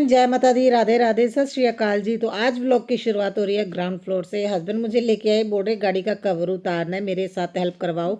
Everyone, जय माता दी, राधे राधे, सत श्री अकाल जी। तो आज व्लॉग की शुरुआत हो रही है ग्राउंड फ्लोर से। हस्बैंड मुझे लेके आए, बोल रहे गाड़ी का कवर उतारना है, मेरे साथ हेल्प करवाओ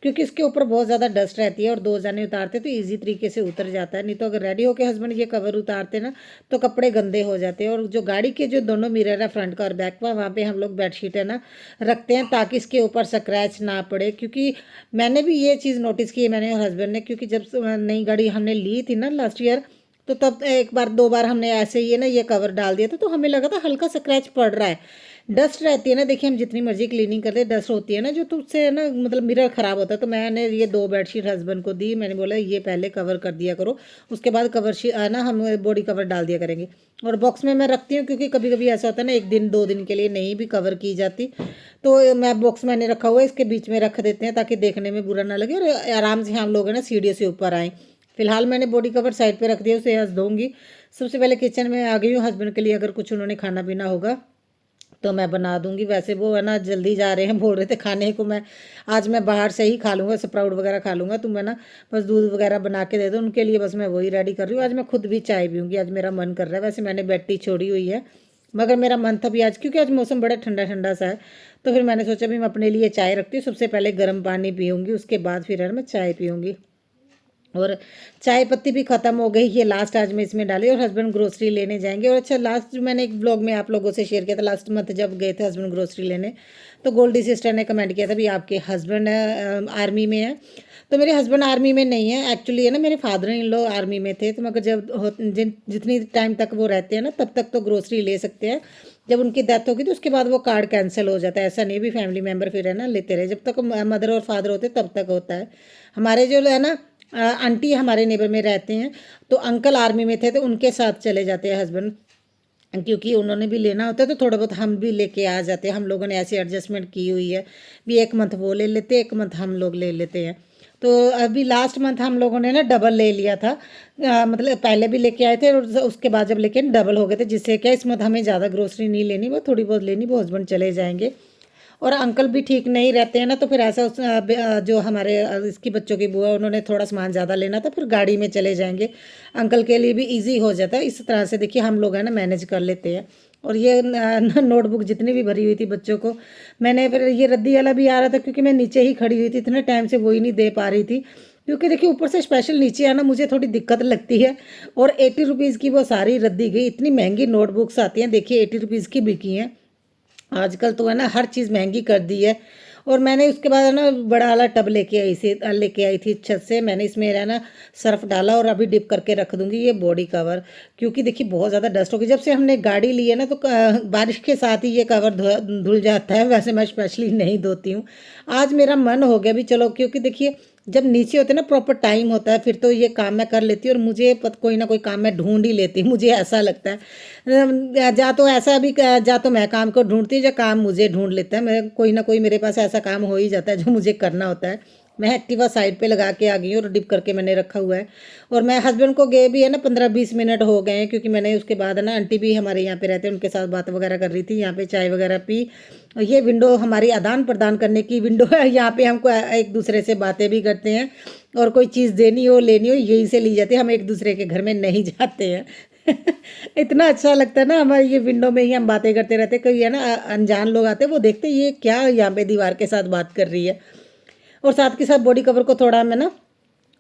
क्योंकि इसके ऊपर बहुत ज़्यादा डस्ट रहती है और दो जने उतारते तो इजी तरीके से उतर जाता है। नहीं तो अगर रेडी होके हस्बैंड ये कवर उतारते ना तो कपड़े गंदे हो जाते हैं। और जो गाड़ी के जो दोनों मिरर है, फ्रंट का और बैक का, वहाँ पे हम लोग बेडशीट है ना रखते हैं ताकि इसके ऊपर स्क्रैच ना पड़े। क्योंकि मैंने भी ये चीज़ नोटिस की है, मैंने और हस्बैंड ने, क्योंकि जब नई गाड़ी हमने ली थी ना लास्ट ईयर, तो तब एक बार दो बार हमने ऐसे ही है ना ये कवर डाल दिया था, तो हमें लगा था हल्का स्क्रैच पड़ रहा है। डस्ट रहती है ना, देखिए हम जितनी मर्जी क्लीनिंग कर दे, डस्ट होती है ना जो, तो उससे है ना मतलब मिरर ख़राब होता है। तो मैंने ये दो बेडशीट हस्बैंड को दी, मैंने बोला ये पहले कवर कर दिया करो, उसके बाद कवर शीट ना हम बॉडी कवर डाल दिया करेंगे। और बॉक्स में मैं रखती हूँ क्योंकि कभी कभी ऐसा होता है ना एक दिन दो दिन के लिए नहीं भी कवर की जाती, तो मैं बॉक्स मैंने रखा हुआ है, इसके बीच में रख देते हैं ताकि देखने में बुरा ना लगे और आराम से हम लोग है ना सीढ़ियों से ऊपर आएँ। फिलहाल मैंने बॉडी कवर साइड पे रख दिया, उसे आज धोऊंगी। सबसे पहले किचन में आ गई हूँ हस्बैंड के लिए, अगर कुछ उन्होंने खाना पीना होगा तो मैं बना दूंगी। वैसे वो है ना जल्दी जा रहे हैं, बोल रहे थे खाने को, मैं बाहर से ही खा लूँगा, स्प्राउट वगैरह खा लूँगा, तो मैं ना बस दूध वगैरह बना के दे दो उनके लिए, बस मैं वही रेडी कर रही हूँ। आज मैं खुद भी चाय पीऊँगी, आज मेरा मन कर रहा है। वैसे मैंने बेड टी छोड़ी हुई है मगर मेरा मन था भी आज, क्योंकि आज मौसम बड़ा ठंडा ठंडा सा है, तो फिर मैंने सोचा भी मैं अपने लिए चाय रखती हूँ। सबसे पहले गर्म पानी पीऊँगी, उसके बाद फिर है ना मैं चाय पीऊँगी। और चाय पत्ती भी ख़त्म हो गई, ये लास्ट आज मैं इसमें डाली। और हस्बैंड ग्रोसरी लेने जाएंगे। और अच्छा, लास्ट जो मैंने एक ब्लॉग में आप लोगों से शेयर किया था, लास्ट मंथ जब गए थे हस्बैंड ग्रोसरी लेने, तो गोल्डी सिस्टर ने कमेंट किया था भी आपके हस्बैंड आर्मी में है। तो मेरे हस्बैंड आर्मी में नहीं है एक्चुअली, है ना मेरे फादर इन लॉ आर्मी में थे, तो मगर जितनी टाइम तक वो रहते हैं ना तब तक तो ग्रोसरी ले सकते हैं। जब उनकी डेथ होगी तो उसके बाद वो कार्ड कैंसिल हो जाता है। ऐसा नहीं भी फैमिली मेम्बर फिर है ना लेते रहे, जब तक मदर और फादर होते तब तक होता है। हमारे जो है ना आंटी हमारे नेबर में रहते हैं, तो अंकल आर्मी में थे तो उनके साथ चले जाते हैं हस्बैंड, क्योंकि उन्होंने भी लेना होता है तो थोड़ा बहुत हम भी लेके आ जाते हैं। हम लोगों ने ऐसी एडजस्टमेंट की हुई है भी एक मंथ वो ले लेते हैं, एक मंथ हम लोग ले लेते हैं। तो अभी लास्ट मंथ हम लोगों ने ना डबल ले लिया था, मतलब पहले भी लेके आए थे और उसके बाद जब लेके डबल हो गए थे, जिससे क्या इस मंथ हमें ज़्यादा ग्रोसरी नहीं लेनी, वो थोड़ी बहुत लेनी, वो हस्बैंड चले जाएंगे। और अंकल भी ठीक नहीं रहते हैं ना, तो फिर ऐसा जो हमारे इसकी बच्चों की बुआ, उन्होंने थोड़ा सामान ज़्यादा लेना था, फिर गाड़ी में चले जाएंगे। अंकल के लिए भी इजी हो जाता है। इस तरह से देखिए हम लोग है ना मैनेज कर लेते हैं। और ये नोटबुक जितनी भी भरी हुई थी बच्चों को, मैंने फिर ये रद्दी वाला भी आ रहा था क्योंकि मैं नीचे ही खड़ी हुई थी, इतने टाइम से वही नहीं दे पा रही थी, क्योंकि देखिए ऊपर से स्पेशल नीचे आना मुझे थोड़ी दिक्कत लगती है। और 80 रुपीज़ की वो सारी रद्दी गई। इतनी महंगी नोटबुक्स आती हैं, देखिए 80 रुपीज़ की बिकी हैं। आजकल तो है ना हर चीज़ महंगी कर दी है। और मैंने उसके बाद है ना बड़ा वाला टब लेके आई थी छत से। मैंने इसमें है ना सर्फ डाला और अभी डिप करके रख दूंगी ये बॉडी कवर, क्योंकि देखिए बहुत ज़्यादा डस्ट होगी। जब से हमने गाड़ी ली है ना तो बारिश के साथ ही ये कवर धुल जाता है। वैसे मैं स्पेशली नहीं धोती हूँ, आज मेरा मन हो गया भी चलो, क्योंकि देखिए जब नीचे होते ना प्रॉपर टाइम होता है फिर तो ये काम मैं कर लेती हूँ। और मुझे कोई ना कोई काम मैं ढूंढ ही लेती हूँ, मुझे ऐसा लगता है। जा तो ऐसा भी जा तो मैं काम को ढूंढती हूँ, या काम मुझे ढूंढ लेता है। मैं कोई ना कोई मेरे पास ऐसा काम हो ही जाता है जो मुझे करना होता है। मैं एक्टिवा साइड पे लगा के आ गई हूँ और डिप करके मैंने रखा हुआ है। और मैं हस्बैंड को गए भी है ना 15-20 मिनट हो गए हैं, क्योंकि मैंने उसके बाद है ना आंटी भी हमारे यहाँ पे रहते हैं, उनके साथ बात वगैरह कर रही थी, यहाँ पे चाय वगैरह पी। और ये विंडो हमारी आदान प्रदान करने की विंडो है, यहाँ पे हमको एक दूसरे से बातें भी करते हैं, और कोई चीज़ देनी हो लेनी हो यहीं से ली जाती है, हम एक दूसरे के घर में नहीं जाते हैं। इतना अच्छा लगता है ना, हमारी ये विंडो में ही हम बातें करते रहते। कोई है ना अनजान लोग आते हैं, वो देखते ये क्या यहाँ पे दीवार के साथ बात कर रही है। और साथ के साथ बॉडी कवर को थोड़ा मैं ना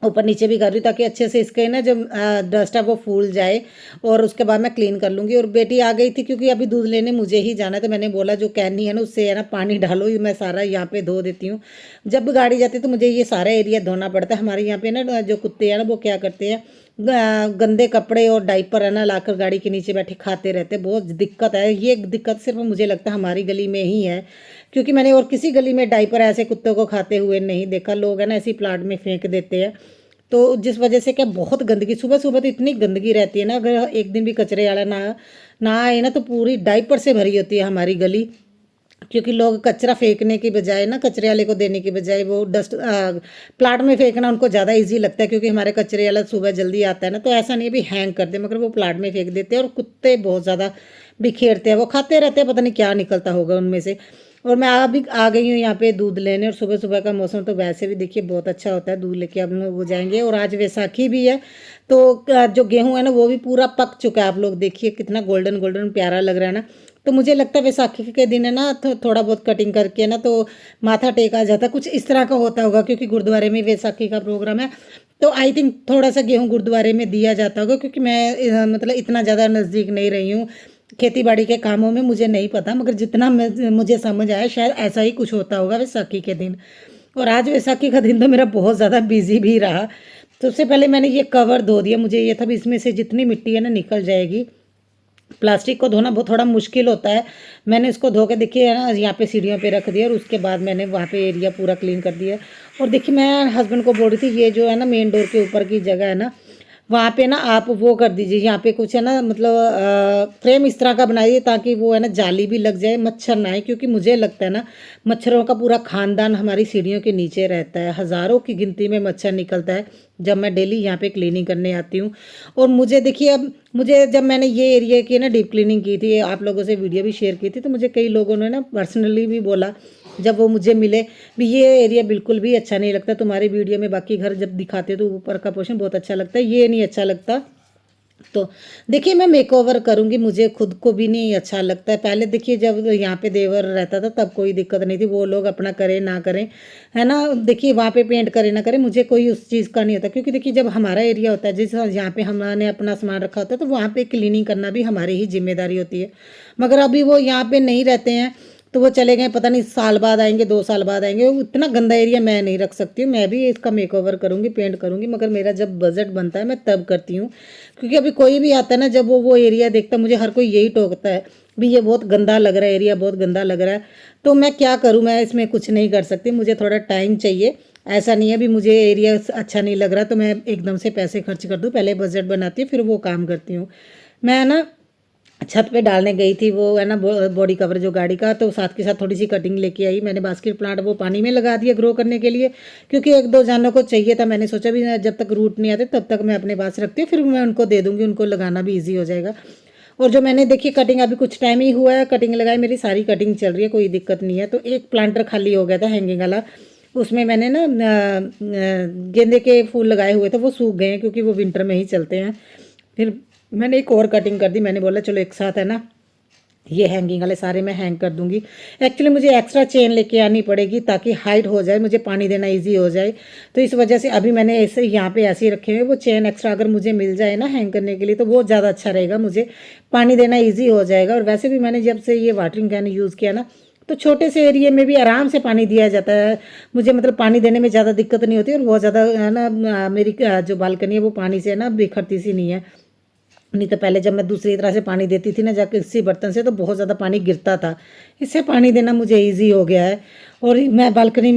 ऊपर नीचे भी कर रही हूँ ताकि अच्छे से इसके ना जब डस्ट है वो फूल जाए। और उसके बाद मैं क्लीन कर लूँगी। और बेटी आ गई थी क्योंकि अभी दूध लेने मुझे ही जाना है, तो मैंने बोला जो कैनी है ना उससे है ना पानी डालो, ये मैं सारा यहाँ पे धो देती हूँ। जब गाड़ी जाती है तो मुझे ये सारा एरिया धोना पड़ता है। हमारे यहाँ पे ना जो कुत्ते हैं ना वो क्या करते हैं, गंदे कपड़े और डाइपर है ना लाकर गाड़ी के नीचे बैठे खाते रहते हैं। बहुत दिक्कत है, ये दिक्कत सिर्फ मुझे लगता है हमारी गली में ही है, क्योंकि मैंने और किसी गली में डाइपर ऐसे कुत्तों को खाते हुए नहीं देखा। लोग है ना ऐसी प्लाट में फेंक देते हैं, तो जिस वजह से क्या बहुत गंदगी, सुबह सुबह तो इतनी गंदगी रहती है ना, अगर एक दिन भी कचरे वाला ना ना आए ना तो पूरी डाइपर से भरी होती है हमारी गली। क्योंकि लोग कचरा फेंकने की बजाय ना, कचरे वाले को देने की बजाय वो प्लाट में फेंकना उनको ज़्यादा इजी लगता है, क्योंकि हमारे कचरे वाला सुबह जल्दी आता है ना, तो ऐसा नहीं है भी हैंग कर दे, मगर वो प्लाट में फेंक देते हैं। और कुत्ते बहुत ज़्यादा बिखेरते हैं, वो खाते रहते हैं, पता नहीं क्या निकलता होगा उनमें से। और मैं अभी आ गई हूँ यहाँ पे दूध लेने। और सुबह सुबह का मौसम तो वैसे भी देखिए बहुत अच्छा होता है, दूध लेके अब लोग हो जाएंगे। और आज वैसाखी भी है, तो जो गेहूं है ना वो भी पूरा पक चुका है। आप लोग देखिए कितना गोल्डन गोल्डन प्यारा लग रहा है ना। तो मुझे लगता है वैसाखी के दिन है ना, थोड़ा बहुत कटिंग करके ना तो माथा टेका जाता है, कुछ इस तरह का होता होगा, क्योंकि गुरुद्वारे में वैसाखी का प्रोग्राम है। तो आई थिंक थोड़ा सा गेहूं गुरुद्वारे में दिया जाता होगा, क्योंकि मैं मतलब इतना ज़्यादा नज़दीक नहीं रही हूँ खेती बाड़ी के कामों में, मुझे नहीं पता, मगर जितना मुझे समझ आया शायद ऐसा ही कुछ होता होगा वैसाखी के दिन। और आज वैसाखी का दिन तो मेरा बहुत ज़्यादा बिजी भी रहा। सबसे पहले मैंने ये कवर धो दिया, मुझे ये था भी इसमें से जितनी मिट्टी है ना निकल जाएगी। प्लास्टिक को धोना बहुत थोड़ा मुश्किल होता है। मैंने इसको धो के देखिए है ना यहाँ पे सीढ़ियों पे रख दिया, और उसके बाद मैंने वहाँ पे एरिया पूरा क्लीन कर दिया। और देखिए मैं हस्बैंड को बोल रही थी, ये जो है ना मेन डोर के ऊपर की जगह है ना, वहाँ पे ना आप वो कर दीजिए, यहाँ पे कुछ है ना मतलब फ्रेम इस तरह का बनाइए ताकि वो है ना जाली भी लग जाए, मच्छर ना आए। क्योंकि मुझे लगता है ना मच्छरों का पूरा खानदान हमारी सीढ़ियों के नीचे रहता है, हज़ारों की गिनती में मच्छर निकलता है जब मैं डेली यहाँ पे क्लीनिंग करने आती हूँ। और मुझे देखिए अब मुझे जब मैंने ये एरिया की ना डीप क्लीनिंग की थी, आप लोगों से वीडियो भी शेयर की थी, तो मुझे कई लोगों ने ना पर्सनली भी बोला जब वो मुझे मिले भी, ये एरिया बिल्कुल भी अच्छा नहीं लगता तुम्हारी वीडियो में, बाकी घर जब दिखाते हो तो ऊपर का पोर्शन बहुत अच्छा लगता है, ये नहीं अच्छा लगता। तो देखिए मैं मेकओवर करूँगी, मुझे खुद को भी नहीं अच्छा लगता है। पहले देखिए जब यहाँ पे देवर रहता था तब कोई दिक्कत नहीं थी, वो लोग अपना करें ना करें, है ना। देखिए वहाँ पे पेंट करें ना करें, मुझे कोई उस चीज़ का नहीं होता, क्योंकि देखिए जब हमारा एरिया होता है, जिस यहाँ पे हमने अपना सामान रखा होता है, तो वहाँ पे क्लीनिंग करना भी हमारी ही जिम्मेदारी होती है। मगर अभी वो यहाँ पे नहीं रहते हैं, तो वो चले गए, पता नहीं साल बाद आएंगे 2 साल बाद आएंगे। वो इतना गंदा एरिया मैं नहीं रख सकती हूँ, मैं भी इसका मेकओवर करूँगी, पेंट करूँगी, मगर मेरा जब बजट बनता है मैं तब करती हूँ। क्योंकि अभी कोई भी आता है ना, जब वो एरिया देखता है, मुझे हर कोई यही टोकता है भी ये बहुत गंदा लग रहा है, एरिया बहुत गंदा लग रहा है। तो मैं क्या करूँ, मैं इसमें कुछ नहीं कर सकती, मुझे थोड़ा टाइम चाहिए। ऐसा नहीं है भी मुझे एरिया अच्छा नहीं लग रहा तो मैं एकदम से पैसे खर्च कर दूँ, पहले बजट बनाती हूँ फिर वो काम करती हूँ। मैं ना छत पे डालने गई थी वो है ना बॉडी कवर जो गाड़ी का, तो साथ के साथ थोड़ी सी कटिंग लेके आई। मैंने बास्केट प्लांट वो पानी में लगा दिया ग्रो करने के लिए, क्योंकि एक दो जानों को चाहिए था। मैंने सोचा भी जब तक रूट नहीं आते तब तक मैं अपने पास रखती हूँ, फिर मैं उनको दे दूँगी, उनको लगाना भी ईजी हो जाएगा। और जो मैंने देखी कटिंग अभी कुछ टाइम ही हुआ है कटिंग लगाई, मेरी सारी कटिंग चल रही है, कोई दिक्कत नहीं है। तो एक प्लांटर खाली हो गया था हैंगिंग वाला, उसमें मैंने ना गेंदे के फूल लगाए हुए थे, वो सूख गए हैं क्योंकि वो विंटर में ही चलते हैं। फिर मैंने एक और कटिंग कर दी, मैंने बोला चलो एक साथ है ना ये हैंगिंग वाले सारे मैं हैंग कर दूंगी। एक्चुअली मुझे एक्स्ट्रा चेन लेके आनी पड़ेगी ताकि हाइट हो जाए, मुझे पानी देना इजी हो जाए। तो इस वजह से अभी मैंने ऐसे यहाँ पे ऐसे ही रखे हुए, वो चेन एक्स्ट्रा अगर मुझे मिल जाए ना हैंग करने के लिए तो वो ज़्यादा अच्छा रहेगा, मुझे पानी देना ईजी हो जाएगा। और वैसे भी मैंने जब से ये वाटरिंग कैन यूज़ किया ना, तो छोटे से एरिया में भी आराम से पानी दिया जाता है, मुझे मतलब पानी देने में ज़्यादा दिक्कत नहीं होती। और बहुत ज़्यादा है ना मेरी जो बालकनी है वो पानी से है ना बिखरती सी नहीं है। नहीं तो पहले जब मैं दूसरी तरह से पानी देती थी ना जाकर इसी बर्तन से, तो बहुत ज़्यादा पानी गिरता था। इससे पानी देना मुझे इजी हो गया है। और मैं बालकनी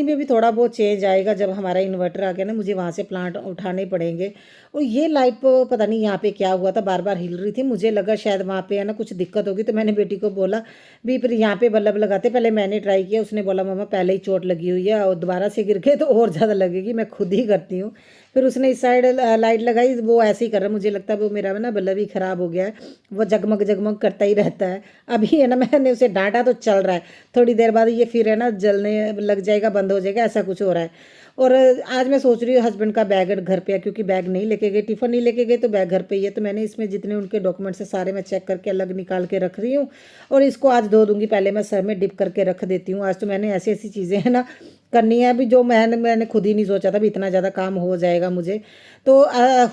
में भी थोड़ा बहुत चेंज आएगा जब हमारा इन्वर्टर आ गया ना, मुझे वहाँ से प्लांट उठाने पड़ेंगे। और ये लाइट को पता नहीं यहाँ पे क्या हुआ था, बार बार हिल रही थी, मुझे लगा शायद वहाँ पे है ना कुछ दिक्कत होगी। तो मैंने बेटी को बोला भी फिर यहाँ पे बल्ब लगाते, पहले मैंने ट्राई किया, उसने बोला मम्मा पहले ही चोट लगी हुई है और दोबारा से गिर गए तो और ज़्यादा लगेगी, मैं खुद ही करती हूँ। फिर उसने इस साइड लाइट लगाई, वो ऐसे ही कर रहा है, मुझे लगता है वो मेरा ना बल्ब ही ख़राब हो गया है, वो जगमग जगमग करता ही रहता है। अभी है ना मैंने उसे डांटा तो चल रहा है, थोड़ी देर बाद ये फिर है ना जलने लग जाएगा, बंद हो जाएगा, ऐसा कुछ हो रहा है। और आज मैं सोच रही हूँ हस्बैंड का बैग घर पे है, क्योंकि बैग नहीं लेके गए, टिफ़िन नहीं लेके गए, तो बैग घर पे ही है। तो मैंने इसमें जितने उनके डॉक्यूमेंट्स है सारे मैं चेक करके अलग निकाल के रख रही हूँ, और इसको आज धो दूँगी। पहले मैं सर में डिप करके रख देती हूँ। आज तो मैंने ऐसी ऐसी चीज़ें हैं ना करनी है अभी, जो मैंने खुद ही नहीं सोचा था भी इतना ज़्यादा काम हो जाएगा मुझे। तो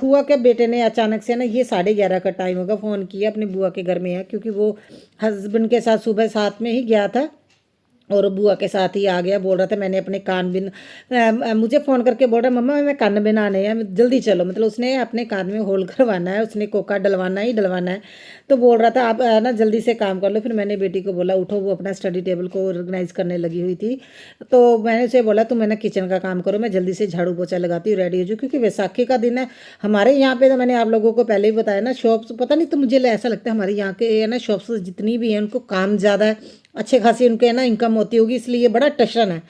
हुआ क्या, बेटे ने अचानक से ना ये 11:30 का टाइम होगा, फ़ोन किया, अपने बुआ के घर में है, क्योंकि वो हस्बैंड के साथ सुबह 7 में ही गया था और बुआ के साथ ही आ गया। बोल रहा था मैंने अपने कान बिन मुझे फ़ोन करके बोल रहा मम्मा मैं कान बनाने हैं, जल्दी चलो। मतलब उसने अपने कान में होल करवाना है, उसने कोका डलवाना ही डलवाना है। तो बोल रहा था आप ना जल्दी से काम कर लो। फिर मैंने बेटी को बोला उठो, वो अपना स्टडी टेबल को ऑर्गेनाइज़ करने लगी हुई थी। तो मैंने उसे बोला तुम है ना किचन का काम करो, मैं जल्दी से झाड़ू पोछा लगाती हूँ, रेडी हो जाऊँ, क्योंकि वैसाखी का दिन है हमारे यहाँ पे। तो मैंने आप लोगों को पहले ही बताया ना, शॉप्स पता नहीं, तो मुझे ऐसा लगता है हमारे यहाँ के है ना शॉप्स जितनी भी हैं उनको काम ज़्यादा है, अच्छे खासी उनके है ना इनकम होती होगी, इसलिए ये बड़ा टशन है।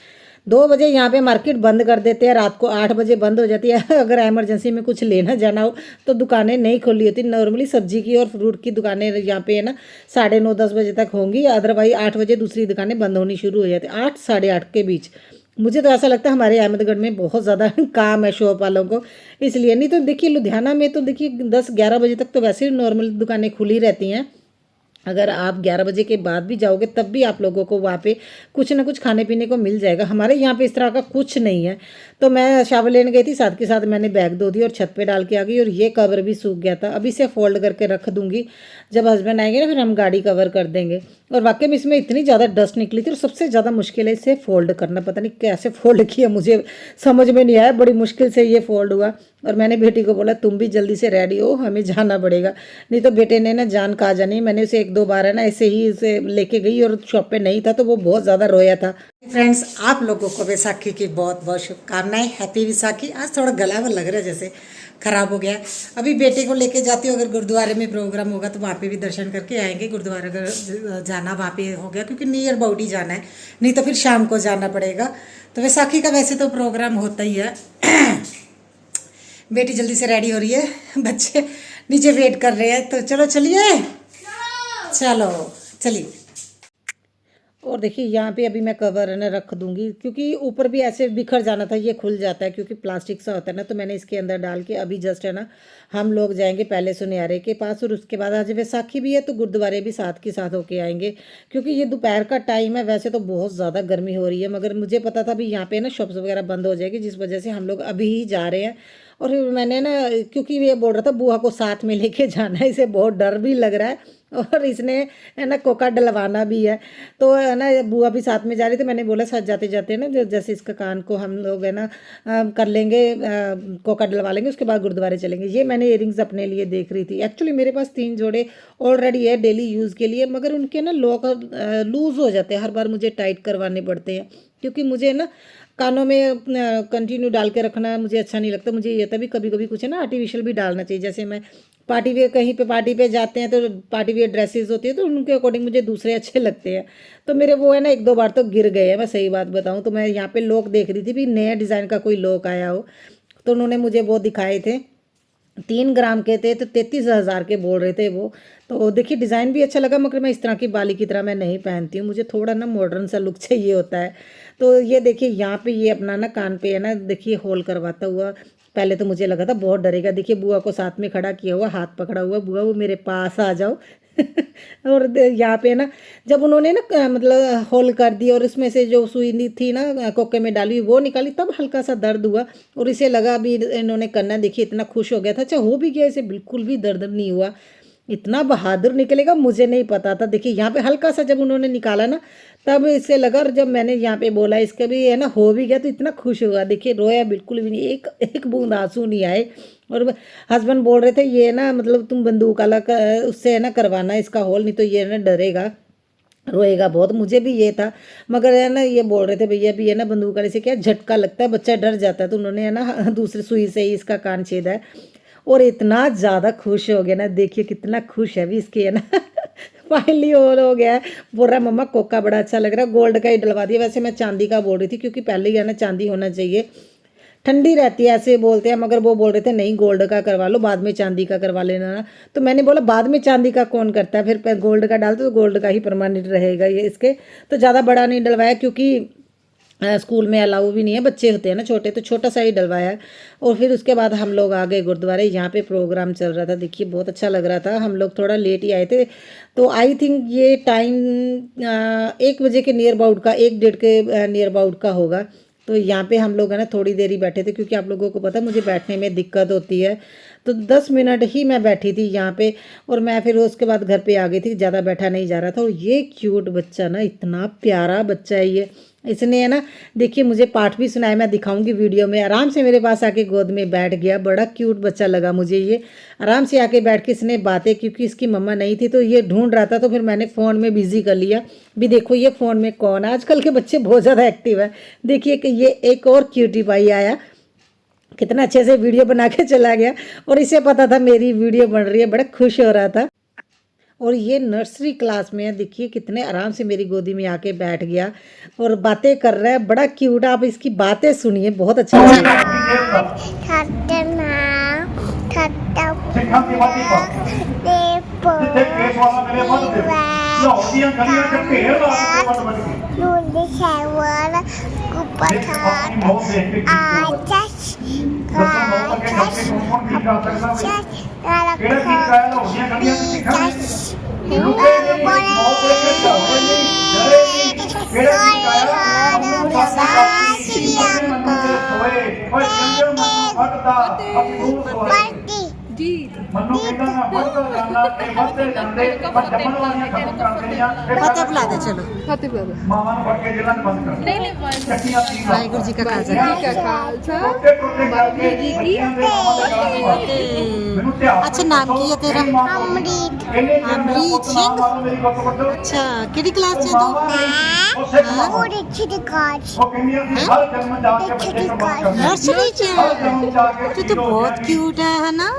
2 बजे यहाँ पे मार्केट बंद कर देते हैं, रात को 8 बजे बंद हो जाती है। अगर इमरजेंसी में कुछ लेना जाना हो तो दुकानें नहीं खुली होती। नॉर्मली सब्जी की और फ्रूट की दुकानें यहाँ पे है ना 9:30-10 बजे तक होंगी, अदरवाइज 8 बजे दूसरी दुकानें बंद होनी शुरू हो जाती है, 8 8:30 के बीच। मुझे तो ऐसा लगता है हमारे अहमदगढ़ में बहुत ज़्यादा काम है शॉप वालों को, इसलिए। नहीं तो देखिए लुधियाना में तो देखिए 10-11 बजे तक तो वैसे ही नॉर्मल दुकानें खुली रहती हैं। अगर आप 11 बजे के बाद भी जाओगे तब भी आप लोगों को वहाँ पे कुछ ना कुछ खाने पीने को मिल जाएगा। हमारे यहाँ पे इस तरह का कुछ नहीं है। तो मैं शावर लेने गई थी, साथ के साथ मैंने बैग धो दी और छत पे डाल के आ गई, और ये कवर भी सूख गया था। अभी इसे फोल्ड करके रख दूंगी, जब हस्बैंड आएंगे ना फिर हम गाड़ी कवर कर देंगे। और वाकई में इसमें इतनी ज़्यादा डस्ट निकली थी, और सबसे ज़्यादा मुश्किल है इसे फोल्ड करना। पता नहीं कैसे फोल्ड किया, मुझे समझ में नहीं आया, बड़ी मुश्किल से ये फोल्ड हुआ। और मैंने बेटी को बोला तुम भी जल्दी से रेडी हो, हमें जाना पड़ेगा। नहीं तो बेटे ने ना जान कहा जानी। मैंने उसे 1-2 बार है ना ऐसे ही उसे लेके गई, और शॉप पे नहीं था तो वो बहुत ज़्यादा रोया था। फ्रेंड्स, आप लोगों को वैसाखी की बहुत बहुत शुभकामनाएं। हैप्पी वैसाखी। आज थोड़ा गला वो लग रहा है जैसे ख़राब हो गया। अभी बेटे को लेके जाती हूँ, अगर गुरुद्वारे में प्रोग्राम होगा तो वहाँ पे भी दर्शन करके आएंगे। गुरुद्वारा अगर जाना वहाँ पे हो गया, क्योंकि नियर अबाउट ही जाना है, नहीं तो फिर शाम को जाना पड़ेगा। तो वैसाखी का वैसे तो प्रोग्राम होता ही है। बेटी जल्दी से रेडी हो रही है, बच्चे नीचे वेट कर रहे हैं। तो चलो चलिए, चलो चलिए। और देखिए यहाँ पे अभी मैं कवर है ना रख दूंगी, क्योंकि ऊपर भी ऐसे बिखर जाना था, ये खुल जाता है क्योंकि प्लास्टिक सा होता है ना। तो मैंने इसके अंदर डाल के अभी जस्ट है ना हम लोग जाएंगे पहले सुनियारे के पास, और उसके बाद आज वैसाखी भी है तो गुरुद्वारे भी साथ के साथ होके आएंगे। क्योंकि ये दोपहर का टाइम है, वैसे तो बहुत ज़्यादा गर्मी हो रही है, मगर मुझे पता था भी यहाँ पे ना शॉप्स वगैरह बंद हो जाएगी, जिस वजह से हम लोग अभी ही जा रहे हैं। और फिर मैंने ना, क्योंकि ये बोल रहा था बुआ को साथ में लेके जाना है, इसे बहुत डर भी लग रहा है, और इसने है ना कोका डलवाना भी है। तो है ना बुआ भी साथ में जा रही थी। मैंने बोला साथ जाते जाते ना जैसे इसका कान को हम लोग है ना कर लेंगे, कोका डलवा लेंगे, उसके बाद गुरुद्वारे चलेंगे। ये मैंने इयरिंग्स अपने लिए देख रही थी। एक्चुअली मेरे पास 3 जोड़े ऑलरेडी है डेली यूज़ के लिए, मगर उनके ना लॉक लूज़ हो जाते हैं, हर बार मुझे टाइट करवाने पड़ते हैं। क्योंकि मुझे ना कानों में कंटिन्यू डाल के रखना मुझे अच्छा नहीं लगता। मुझे ये था भी कभी कभी कुछ है ना आर्टिफिशियल भी डालना चाहिए। जैसे मैं पार्टी वेयर, कहीं पे पार्टी पे जाते हैं तो पार्टी वेयर ड्रेसेस होती है, तो उनके अकॉर्डिंग मुझे दूसरे अच्छे लगते हैं। तो मेरे वो है ना 1-2 बार तो गिर गए हैं, मैं सही बात बताऊँ तो। मैं यहाँ पे लॉक देख रही थी भी नया डिज़ाइन का कोई लॉक आया हो, तो उन्होंने मुझे वो दिखाए थे। 3 ग्राम के थे तो 33,000 के बोल रहे थे वो। तो देखिए डिज़ाइन भी अच्छा लगा, मगर मैं इस तरह की बाली की तरह मैं नहीं पहनती हूँ, मुझे थोड़ा ना मॉडर्न सा लुक चाहिए होता है। तो ये देखिए यहाँ पे ये अपना ना कान पे है ना देखिए होल करवाता हुआ। पहले तो मुझे लगा था बहुत डरेगा। देखिए बुआ को साथ में खड़ा किया हुआ, हाथ पकड़ा हुआ, बुआ वो मेरे पास आ जाओ। और यहाँ पे ना जब उन्होंने ना मतलब होल कर दी और उसमें से जो सुई थी ना कोके में डाली वो निकाली, तब हल्का सा दर्द हुआ। और इसे लगा अभी इन्होंने करना, देखिए इतना खुश हो गया था। अच्छा हो भी गया, इसे बिल्कुल भी दर्द नहीं हुआ। इतना बहादुर निकलेगा मुझे नहीं पता था। देखिए यहाँ पे हल्का सा जब उन्होंने निकाला ना तब इसे लगा, और जब मैंने यहाँ पे बोला इसका भी है ना हो भी गया तो इतना खुश हुआ। देखिए रोया बिल्कुल भी नहीं, एक एक बूंद आंसू नहीं आए। और हस्बैंड बोल रहे थे ये ना मतलब तुम बंदूक वाला उससे है ना करवाना इसका होल, नहीं तो ये ना डरेगा रोएगा बहुत। मुझे भी ये था, मगर है ना ये बोल रहे थे भैया भी है ना बंदूक वाले से क्या झटका लगता है, बच्चा डर जाता है। तो उन्होंने है ना दूसरी सुई से ही इसका कान छेदा है। और इतना ज़्यादा खुश हो गया ना, देखिए कितना खुश है भी इसकी है ना। फाइनली और हो गया है। बोल रहा है मम्मा कोका बड़ा अच्छा लग रहा है, गोल्ड का ही डलवा दिया। वैसे मैं चांदी का बोल रही थी, क्योंकि पहले ही है ना चांदी होना चाहिए, ठंडी रहती है ऐसे बोलते हैं। मगर वो बोल रहे थे नहीं गोल्ड का करवा लो, बाद में चांदी का करवा लेना ना। तो मैंने बोला बाद में चांदी का कौन करता है, फिर गोल्ड का डालते तो गोल्ड का ही परमानेंट रहेगा ये इसके। तो ज़्यादा बड़ा नहीं डलवाया, क्योंकि स्कूल में अलाउ भी नहीं है, बच्चे होते हैं ना छोटे, तो छोटा सा ही डलवाया है। और फिर उसके बाद हम लोग आ गए गुरुद्वारे। यहाँ पे प्रोग्राम चल रहा था, देखिए बहुत अच्छा लग रहा था। हम लोग थोड़ा लेट ही आए थे, तो आई थिंक ये टाइम 1 बजे के नियर अबाउट का, 1-1:30 के नियर अबाउट का होगा। तो यहाँ पे हम लोग है ना थोड़ी देर ही बैठे थे, क्योंकि आप लोगों को पता है मुझे बैठने में दिक्कत होती है। तो 10 मिनट ही मैं बैठी थी यहाँ पे, और मैं फिर उसके बाद घर पे आ गई थी, ज़्यादा बैठा नहीं जा रहा था। और ये क्यूट बच्चा ना, इतना प्यारा बच्चा है ये। इसने है ना देखिए मुझे पाठ भी सुनाया, मैं दिखाऊंगी वीडियो में। आराम से मेरे पास आके गोद में बैठ गया, बड़ा क्यूट बच्चा लगा मुझे ये। आराम से आके बैठ के इसने बातें, क्योंकि इसकी मम्मा नहीं थी तो ये ढूंढ रहा था, तो फिर मैंने फ़ोन में बिजी कर लिया भी। देखो ये फ़ोन में कौन है, आजकल के बच्चे बहुत ज़्यादा एक्टिव है। देखिए कि ये एक और क्यूटी पाई आया, कितना अच्छे से वीडियो बना के चला गया, और इसे पता था मेरी वीडियो बन रही है, बड़ा खुश हो रहा था। और ये नर्सरी क्लास में है। देखिए कितने आराम से मेरी गोदी में आके बैठ गया और बातें कर रहा है, बड़ा क्यूट। आप इसकी बातें सुनिए, बहुत अच्छा लगेगा। ਜੀ ਮੈਨੂੰ ਕਹਿੰਦਾ ਮੈਂ ਪੜਦਾ ਜਾਂਦਾ ਇਹ ਵੱਧਦੇ ਜਾਂਦੇ ਪਰ ਜੰਮਣ ਵਾਲੀਆਂ ਖਤਮ ਕਰ ਦੇਣੀਆਂ फतेह बुला दे चलो। ਫਤਿਹ ਬੁਲਾ ਮਾਵਾਂ ਨੂੰ ਫੜ ਕੇ ਜੇਲ੍ਹਾਂ 'ਚ ਬੰਦ ਕਰ ਨਹੀਂ ਚੱਕੀਆਂ ਪੀ वाहिगुरु जी का खालसा। ਜੀ ਕਾ ਖਾਲਸਾ ਵਾਹਿਗੁਰੂ ਜੀ ਕੀ ਮੈਨੂੰ ਧਿਆਨ अच्छा नाम की है तेरा? अमृत अमरीत सिंह। ਮੇਰੀ ਗੁੱਤ ਵੱਢੋ अच्छा केड़ी क्लास से तू? ਉਸੇ पूरी छिड़काज ਉਹ ਕਹਿੰਦੀਆਂ ਸੀ ਹਰ ਜਨਮ ਜਾ ਕੇ ਬੱਚੇ ਨੂੰ ਬੰਦ ਕਰਨਾ नर्सरी से हर जन्म जा के तो बहुत क्यूट है ना।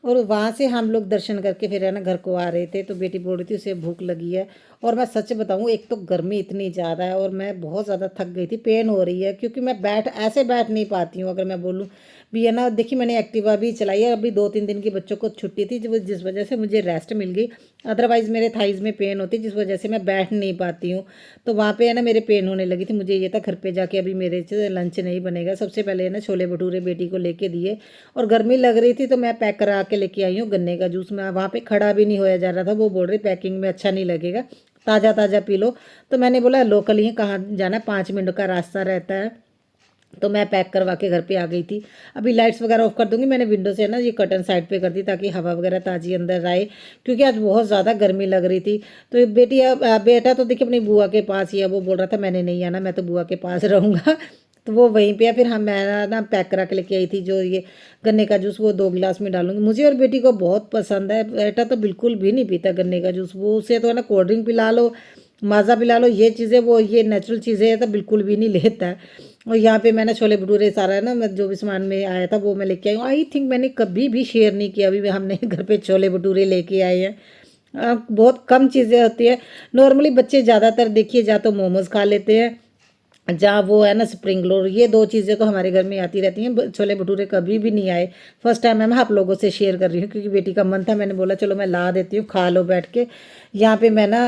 और वहाँ से हम लोग दर्शन करके फिर है ना घर को आ रहे थे, तो बेटी बोल रही थी उसे भूख लगी है। और मैं सच बताऊँ, एक तो गर्मी इतनी ज़्यादा है और मैं बहुत ज़्यादा थक गई थी, पेन हो रही है क्योंकि मैं ऐसे बैठ नहीं पाती हूँ। अगर मैं बोलूँ भी है ना, देखिए मैंने एक्टिवा भी चलाई है, अभी 2-3 दिन की बच्चों को छुट्टी थी जिस वजह से मुझे रेस्ट मिल गई। अदरवाइज़ मेरे थाइज़ में पेन होती जिस वजह से मैं बैठ नहीं पाती हूँ। तो वहाँ पे है ना मेरे पेन होने लगी थी। मुझे ये था घर पे जाके अभी मेरे से लंच नहीं बनेगा। सबसे पहले है ना छोले भटूरे बेटी को लेके दिए और गर्मी लग रही थी तो मैं पैक करा के लेके आई हूँ गन्ने का जूस। मैं वहाँ पे खड़ा भी नहीं होया जा रहा था, वो बोल रही पैकिंग में अच्छा नहीं लगेगा, ताज़ा ताज़ा पी लो। तो मैंने बोला लोकल ही कहाँ जाना, 5 मिनट का रास्ता रहता है। तो मैं पैक करवा के घर पे आ गई थी। अभी लाइट्स वगैरह ऑफ कर दूंगी। मैंने विंडो से ना ये कर्टन साइड पे कर दी ताकि हवा वगैरह ताज़ी अंदर आए, क्योंकि आज बहुत ज़्यादा गर्मी लग रही थी। तो बेटा तो देखिए अपनी बुआ के पास ही है, वो बोल रहा था मैंने नहीं आना, मैं तो बुआ के पास रहूँगा। तो वो वहीं पे है। फिर मैं ना पैक करा के लेके आई थी जो ये गन्ने का जूस, वो 2 गिलास में डालूंगी। मुझे और बेटी को बहुत पसंद है। बेटा तो बिल्कुल भी नहीं पीता गन्ने का जूस, वो उसे तो है ना कोल्ड ड्रिंक पिला लो, माज़ा पिला लो, ये चीज़ें, वो ये नेचुरल चीज़ें है तो बिल्कुल भी नहीं लेता है। और यहाँ पे मैंने छोले भटूरे सारा है ना, मैं जो भी सामान में आया था वो मैं लेके आई हूँ। आई थिंक मैंने कभी भी शेयर नहीं किया, अभी हमने घर पे छोले भटूरे लेके आए हैं। बहुत कम चीज़ें होती है। नॉर्मली बच्चे ज़्यादातर देखिए या तो मोमोज़ खा लेते हैं, जहाँ वो है ना स्प्रिंग रोल, ये 2 चीज़ें तो हमारे घर में आती रहती हैं। छोले भटूरे कभी भी नहीं आए। फर्स्ट टाइम मैं आप लोगों से शेयर कर रही हूँ क्योंकि बेटी का मन था, मैंने बोला चलो मैं ला देती हूँ, खा लो बैठ के। यहाँ पे मैं ना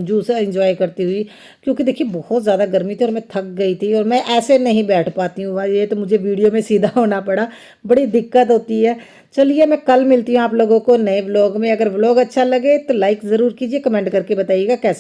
जूस एंजॉय करती हुई, क्योंकि देखिए बहुत ज़्यादा गर्मी थी और मैं थक गई थी और मैं ऐसे नहीं बैठ पाती हूँ। ये तो मुझे वीडियो में सीधा होना पड़ा, बड़ी दिक्कत होती है। चलिए मैं कल मिलती हूँ आप लोगों को नए व्लॉग में। अगर व्लॉग अच्छा लगे तो लाइक ज़रूर कीजिए, कमेंट करके बताइएगा कैसा